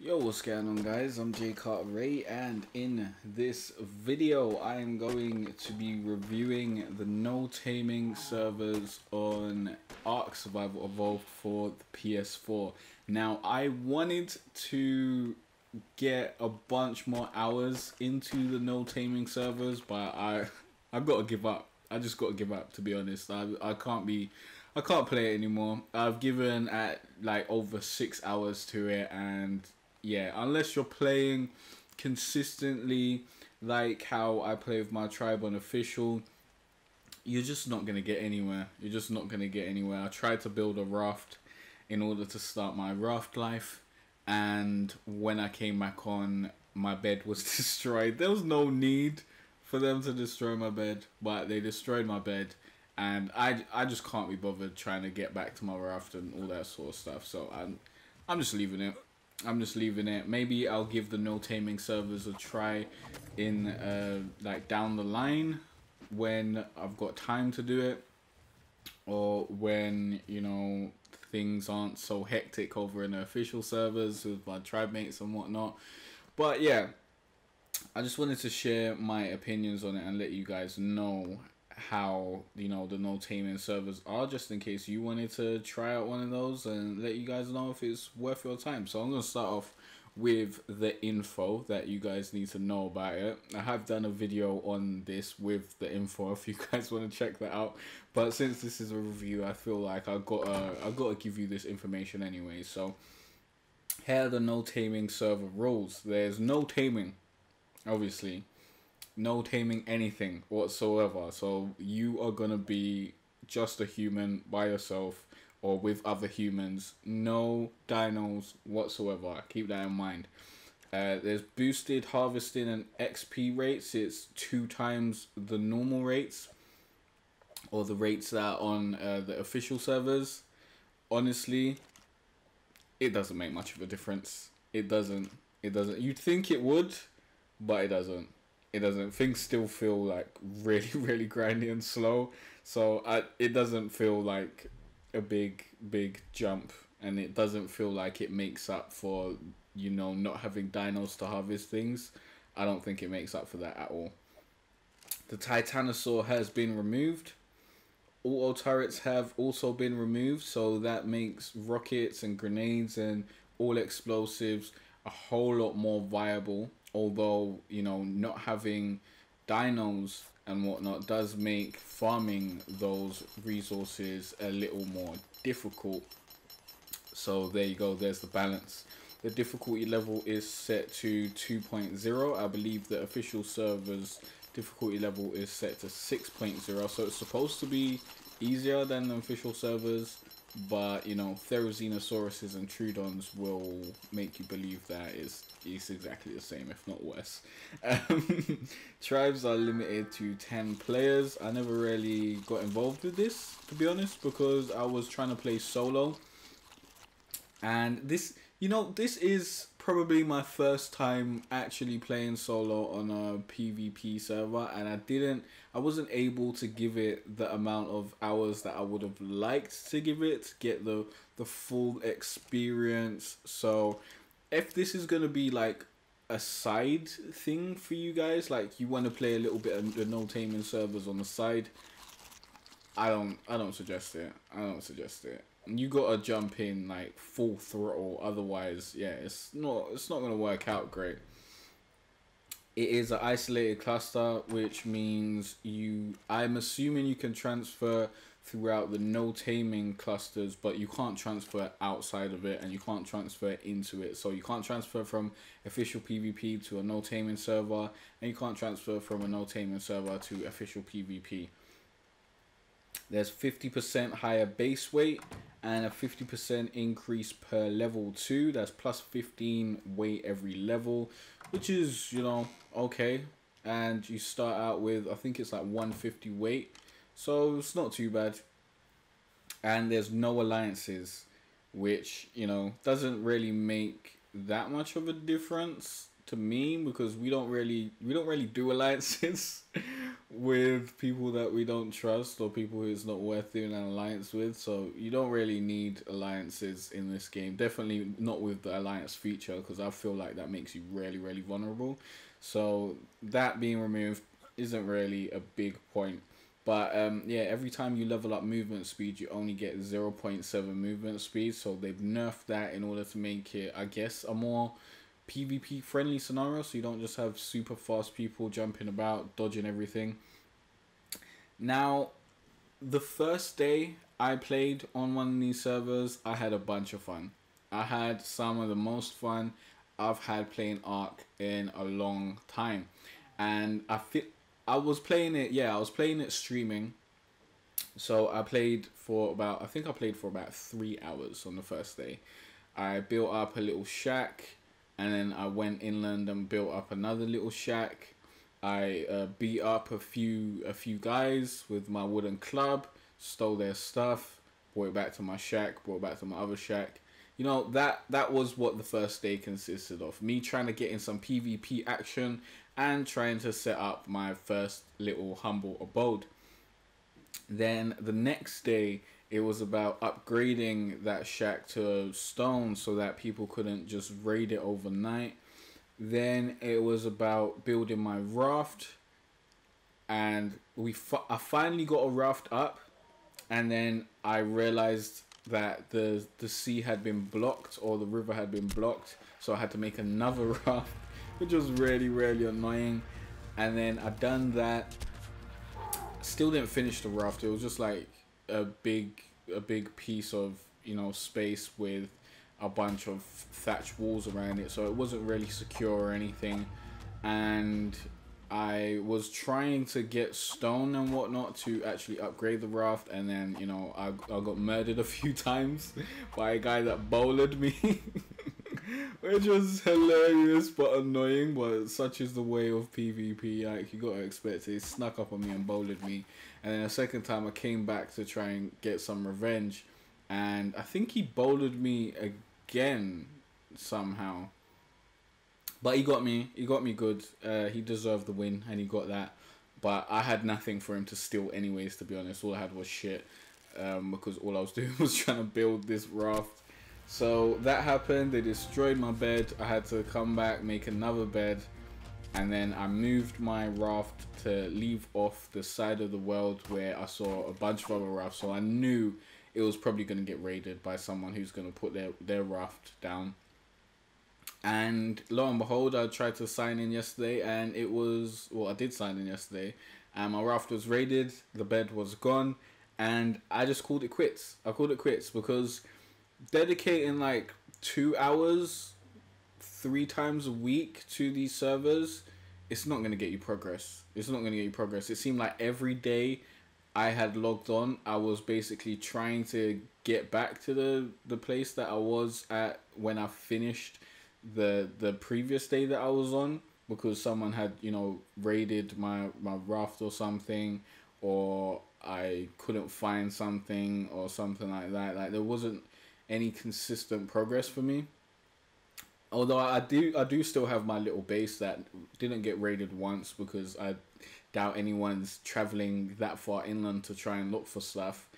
Yo, what's going on, guys? I'm Jay Cartere, and in this video I am going to be reviewing the no taming servers on Ark Survival Evolved for the PS4. Now, I wanted to get a bunch more hours into the no taming servers, but I've got to give up. I just got to give up, to be honest. I can't play it anymore. I've given at like over 6 hours to it, and yeah, unless you're playing consistently like how I play with my tribe on official, you're just not gonna get anywhere. You're just not gonna get anywhere. I tried to build a raft in order to start my raft life, and when I came back on, my bed was destroyed. There was no need for them to destroy my bed, but they destroyed my bed, and I just can't be bothered trying to get back to my raft and all that sort of stuff. So I'm just leaving it. Maybe I'll give the no taming servers a try in like down the line when I've got time to do it, or when, you know, things aren't so hectic over in the official servers with my tribe mates and whatnot. But yeah, I just wanted to share my opinions on it and let you guys know how, you know, the no taming servers are, just in case you wanted to try out one of those, and let you guys know if it's worth your time. So I'm going to start off with the info that you guys need to know about it. I have done a video on this with the info if you guys want to check that out, but since this is a review, I feel like I've got to give you this information anyway. So here are the no taming server rules. There's no taming, obviously. No taming anything whatsoever. So you are going to be just a human by yourself or with other humans. No dinos whatsoever. Keep that in mind. There's boosted harvesting and XP rates. It's 2 times the normal rates, or the rates that are on the official servers. Honestly, it doesn't make much of a difference. It doesn't. You'd think it would, but it doesn't. Things still feel like really grindy and slow, so it doesn't feel like a big jump, and it doesn't feel like it makes up for, you know, not having dinos to harvest things. I don't think it makes up for that at all. The Titanosaur has been removed. Auto turrets have also been removed, so that makes rockets and grenades and all explosives a whole lot more viable. Although, you know, not having dinos and whatnot does make farming those resources a little more difficult. So there you go, there's the balance. The difficulty level is set to 2.0. I believe the official server's difficulty level is set to 6.0. So it's supposed to be easier than the official servers, but, you know, Therizzinosauruses and Troodons will make you believe that it's exactly the same, if not worse. Tribes are limited to 10 players. I never really got involved with this, to be honest, because I was trying to play solo. And this, you know, this is probably my first time actually playing solo on a PvP server, and I wasn't able to give it the amount of hours that I would have liked to give it to get the full experience. So if this is going to be like a side thing for you guys, like you want to play a little bit of the no taming servers on the side, I don't suggest it. You gotta jump in like full throttle, otherwise, yeah, it's not gonna work out great. It is an isolated cluster, which means I'm assuming you can transfer throughout the no taming clusters, but you can't transfer outside of it, and you can't transfer into it. So you can't transfer from official PvP to a no taming server, and you can't transfer from a no taming server to official PvP. There's 50% higher base weight and a 50% increase per level 2. That's plus 15 weight every level, which is, you know, okay. And you start out with, I think it's like 150 weight, so it's not too bad. And there's no alliances, which, you know, doesn't really make that much of a difference, to me because we don't really do alliances with people that we don't trust or people who it's not worth doing an alliance with. So you don't really need alliances in this game. Definitely not with the alliance feature, because I feel like that makes you really vulnerable. So that being removed isn't really a big point. But yeah, every time you level up movement speed, you only get 0.7 movement speed. So they've nerfed that in order to make it, I guess, a more PvP friendly scenario. So you don't just have super fast people jumping about, dodging everything. Now, the first day I played on one of these servers, I had a bunch of fun. I had some of the most fun I've had playing Ark in a long time. And I was playing it streaming. So I played for about, I think I played for about 3 hours on the first day. I built up a little shack, and then I went inland and built up another little shack. I beat up a few guys with my wooden club, stole their stuff, brought it back to my shack, brought it back to my other shack. You know, that was what the first day consisted of. Me trying to get in some PvP action and trying to set up my first little humble abode. Then the next day, it was about upgrading that shack to stone so that people couldn't just raid it overnight. Then it was about building my raft, and I finally got a raft up, and then I realized that the sea had been blocked, or the river had been blocked, so I had to make another raft, which was really annoying. And then I done that, still didn't finish the raft. It was just like a big piece of, you know, space with a bunch of thatched walls around it, so it wasn't really secure or anything. And I was trying to get stone and whatnot to actually upgrade the raft, and then, you know, I got murdered a few times by a guy that bowled me, which was hilarious but annoying. But such is the way of PvP. Like, you gotta expect it. He snuck up on me and bowled me, and then a second time I came back to try and get some revenge, and I think he bowled me again somehow. But he got me good. He deserved the win, and he got that. But I had nothing for him to steal anyways, to be honest. All I had was shit, because all I was doing was trying to build this raft. So that happened. They destroyed my bed. I had to come back, make another bed, and then I moved my raft to leave off the side of the world where I saw a bunch of other rafts. So I knew it was probably going to get raided by someone who's going to put their raft down. And lo and behold, I tried to sign in yesterday, and it was, well, I did sign in yesterday, and my raft was raided, the bed was gone, and I just called it quits. I called it quits because dedicating like 2 hours 3 times a week to these servers, it's not going to get you progress. It's not going to get you progress. It seemed like every day I had logged on, I was basically trying to get back to the place that I was at when I finished the previous day that I was on, because someone had, you know, raided my raft or something, or I couldn't find something or something like that. Like, there wasn't any consistent progress for me. Although I do still have my little base that didn't get raided once, because I doubt anyone's traveling that far inland to try and look for stuff.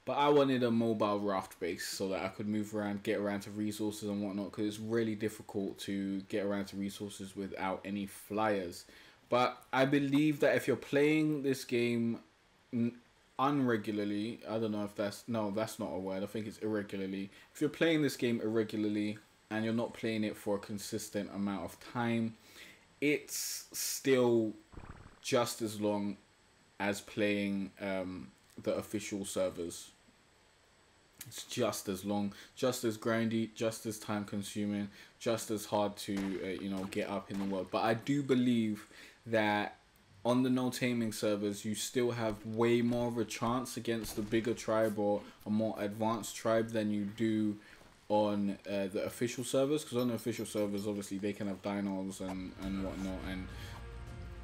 But I wanted a mobile raft base so that I could move around, get around to resources and whatnot, because it's really difficult to get around to resources without any flyers. But I believe that if you're playing this game unregularly, I don't know if that's not a word, I think it's irregularly. If you're playing this game irregularly and you're not playing it for a consistent amount of time, it's still just as long as playing the official servers. It's just as long, just as grindy, just as time consuming, just as hard to you know, get up in the world. But I do believe that on the no taming servers, you still have way more of a chance against the bigger tribe or a more advanced tribe than you do on the official servers. Because on the official servers, obviously they can have dinos and whatnot, and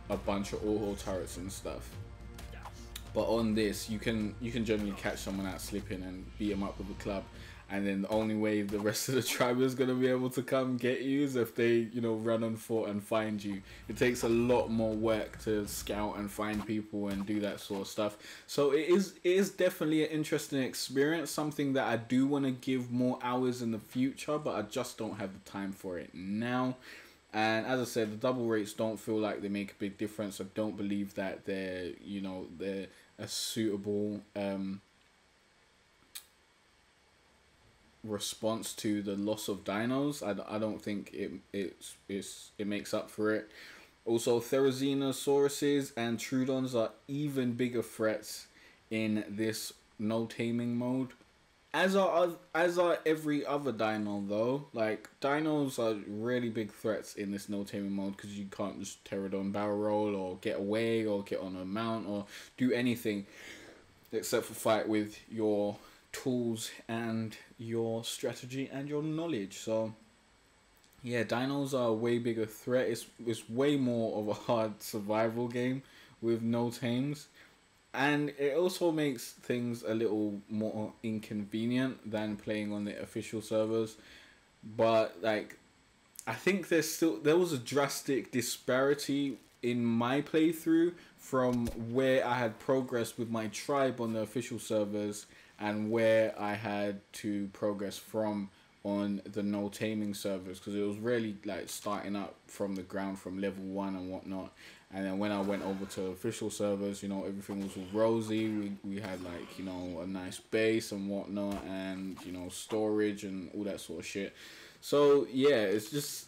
a bunch of auto turrets and stuff. But on this, you can generally catch someone out slipping and beat them up with a club. and then the only way the rest of the tribe is going to be able to come get you is if they, you know, run on foot and find you. It takes a lot more work to scout and find people and do that sort of stuff. So it is definitely an interesting experience, something that I do want to give more hours in the future, but I just don't have the time for it now. And as I said, the double rates don't feel like they make a big difference. I don't believe that they're, you know, they're a suitable response to the loss of dinos. I don't think it makes up for it. Also, Therizosauruses and Troodons are even bigger threats in this no taming mode. As are every other dino though. Like, dinos are really big threats in this no taming mode because you can't just pterodon barrel roll or get away or get on a mount or do anything except for fight with your tools and your strategy and your knowledge. So yeah, dinos are a way bigger threat. It's way more of a hard survival game with no tames. And it also makes things a little more inconvenient than playing on the official servers. But like, I think there was a drastic disparity in my playthrough from where I had progressed with my tribe on the official servers and where I had to progress from on the no taming servers, because it was really like starting up from the ground from level 1 and whatnot. And then when I went over to official servers, you know, everything was all rosy. We had, like, you know, a nice base and whatnot, and, you know, storage and all that sort of shit. So yeah, it's just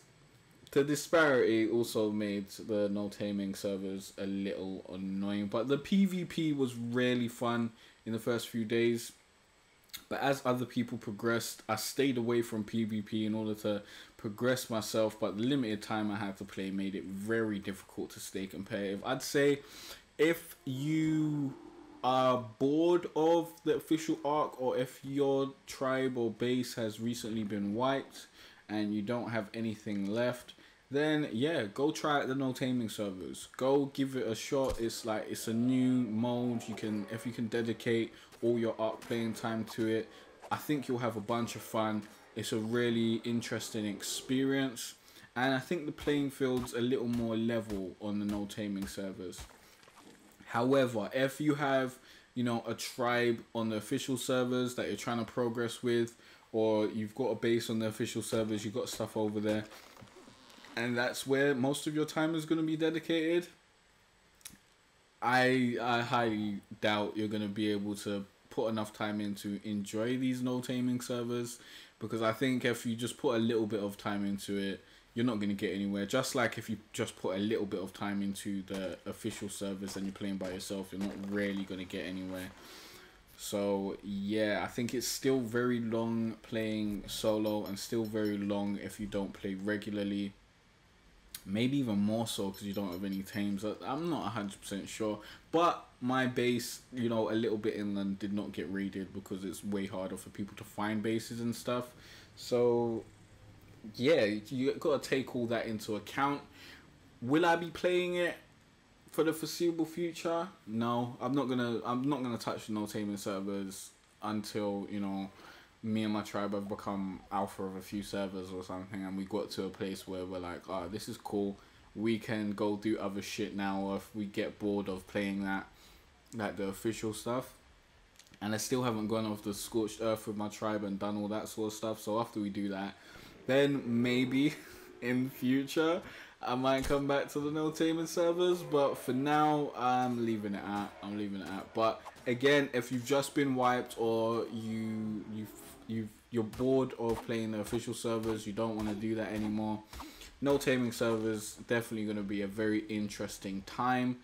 the disparity also made the no taming servers a little annoying. But the PvP was really fun in the first few days. But as other people progressed, I stayed away from PvP in order to progress myself. But the limited time I had to play made it very difficult to stay competitive. I'd say if you are bored of the official arc, or if your tribe or base has recently been wiped and you don't have anything left, then yeah, go try out the no taming servers. Go give it a shot. It's like, it's a new mode. If you can dedicate all your arc playing time to it, I think you'll have a bunch of fun. It's a really interesting experience, and I think the playing field's a little more level on the no taming servers. However, if you have, you know, a tribe on the official servers that you're trying to progress with, or you've got a base on the official servers, you've got stuff over there, and that's where most of your time is going to be dedicated, I highly doubt you're going to be able to put enough time in to enjoy these no taming servers, because I think if you just put a little bit of time into it, you're not going to get anywhere. Just like if you just put a little bit of time into the official servers and you're playing by yourself, you're not really going to get anywhere. So yeah, I think it's still very long playing solo, and still very long if you don't play regularly. Maybe even more so because you don't have any tames. I'm not 100% sure. But my base, you know, a little bit inland, did not get raided because it's way harder for people to find bases and stuff. So yeah, you got to take all that into account. Will I be playing it for the foreseeable future? No, I'm not gonna touch the no taming servers until, you know, me and my tribe have become alpha of a few servers or something, and we got to a place where we're like, oh, this is cool, we can go do other shit now. Or if we get bored of playing that, like the official stuff, and I still haven't gone off the scorched earth with my tribe and done all that sort of stuff. So after we do that, then maybe in future I might come back to the no taming servers. But for now, I'm leaving it at. But again, if you've just been wiped, or you're bored of playing the official servers, you don't want to do that anymore, no taming servers definitely going to be a very interesting time.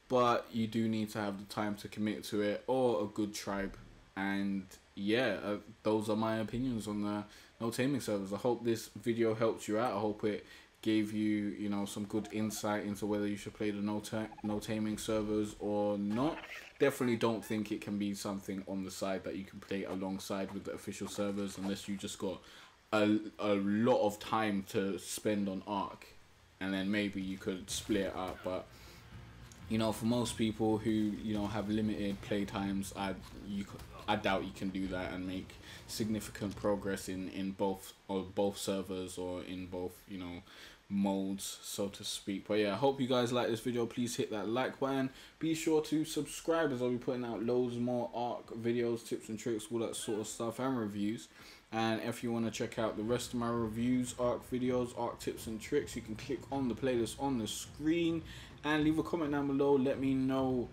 But you do need to have the time to commit to it, or a good tribe. And yeah, those are my opinions on the no taming servers. I hope this video helped you out. I hope it gave you, you know, some good insight into whether you should play the no taming servers or not. Definitely don't think it can be something on the side that you can play alongside with the official servers, unless you just got a lot of time to spend on Arc, and then maybe you could split it up. But you know, for most people who, you know, have limited play times, I doubt you can do that and make significant progress in both servers or in both, you know, modes, so to speak. But yeah, I hope you guys like this video. Please hit that like button. Be sure to subscribe, as I'll be putting out loads more Ark videos, tips and tricks, all that sort of stuff, and reviews. And if you want to check out the rest of my reviews, Ark videos, Ark tips and tricks, you can click on the playlist on the screen and leave a comment down below. Let me know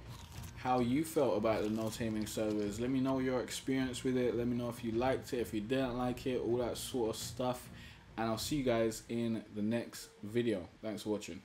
how you felt about the no taming servers. Let me know your experience with it. Let me know if you liked it, if you didn't like it, all that sort of stuff. And I'll see you guys in the next video. Thanks for watching.